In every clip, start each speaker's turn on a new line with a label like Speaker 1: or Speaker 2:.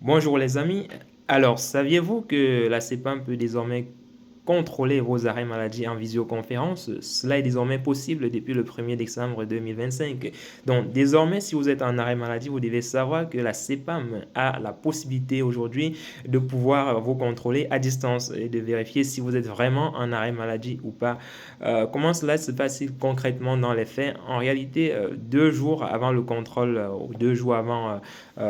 Speaker 1: Bonjour les amis. Alors, saviez-vous que la CEPAM peut désormais contrôler vos arrêts maladie en visioconférence? Cela est désormais possible depuis le 1er décembre 2025. Donc, désormais, si vous êtes en arrêt maladie, vous devez savoir que la CEPAM a la possibilité aujourd'hui de pouvoir vous contrôler à distance et de vérifier si vous êtes vraiment en arrêt maladie ou pas. Comment cela se passe-t-il concrètement dans les faits? En réalité, 2 jours avant le contrôle, ou 2 jours avant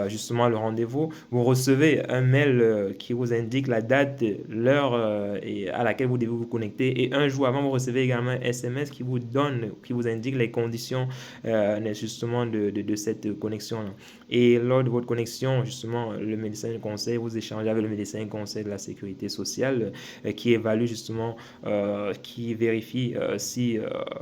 Speaker 1: justement le rendez-vous, vous recevez un mail qui vous indique la date, l'heure à laquelle vous devez vous connecter. Et un jour avant, vous recevez également un SMS qui vous indique les conditions justement de cette connexion-là. Et lors de votre connexion, justement, le médecin de conseil, vous échangez avec le médecin conseil de la sécurité sociale qui évalue justement, qui vérifie si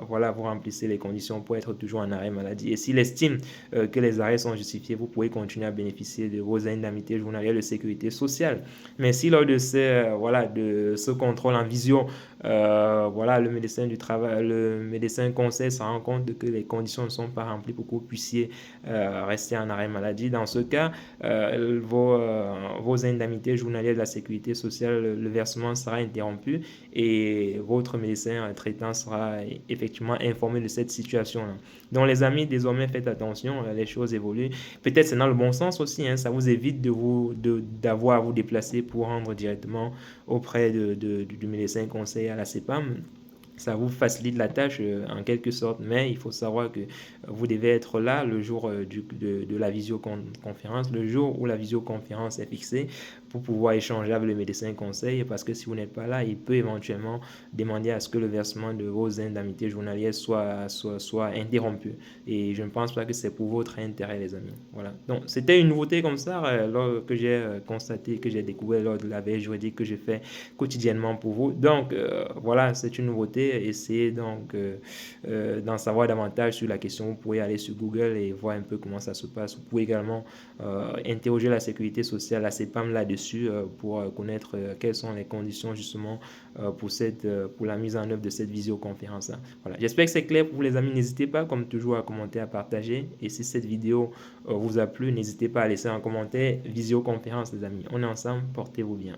Speaker 1: voilà, vous remplissez les conditions pour être toujours en arrêt maladie. Et s'il estime que les arrêts sont justifiés, vous pouvez continuer à bénéficier de vos indemnités journalières de sécurité sociale. Mais si lors de voilà, de ce contrôle en visio, voilà, le médecin du travail, le médecin conseil se rend compte que les conditions ne sont pas remplies pour que vous puissiez rester en arrêt maladie, dans ce cas, vos indemnités journalières de la sécurité sociale, le versement sera interrompu et votre médecin traitant sera effectivement informé de cette situation-là. Donc les amis, désormais faites attention, les choses évoluent. Peut-être c'est dans le bon sens aussi, hein, ça vous évite d'avoir à vous déplacer pour rendre directement auprès du médecin conseil à la CEPAM. Ça vous facilite la tâche en quelque sorte, mais il faut savoir que vous devez être là le jour de la visioconférence, le jour où la visioconférence est fixée pour pouvoir échanger avec le médecin conseil, parce que si vous n'êtes pas là, il peut éventuellement demander à ce que le versement de vos indemnités journalières soit interrompu. Et je ne pense pas que c'est pour votre intérêt, les amis. Voilà. Donc, c'était une nouveauté comme ça que j'ai constaté, que j'ai découvert lors de la veille juridique que je fais quotidiennement pour vous. Donc, voilà, c'est une nouveauté. Essayez donc d'en savoir davantage sur la question. Vous pouvez aller sur Google et voir un peu comment ça se passe. Vous pouvez également interroger la sécurité sociale, la CEPAM là-dessus pour connaître quelles sont les conditions justement pour la mise en œuvre de cette visioconférence. Voilà. J'espère que c'est clair pour vous les amis. N'hésitez pas comme toujours à commenter, à partager. Et si cette vidéo vous a plu, n'hésitez pas à laisser un commentaire. Visioconférence les amis. On est ensemble, portez-vous bien.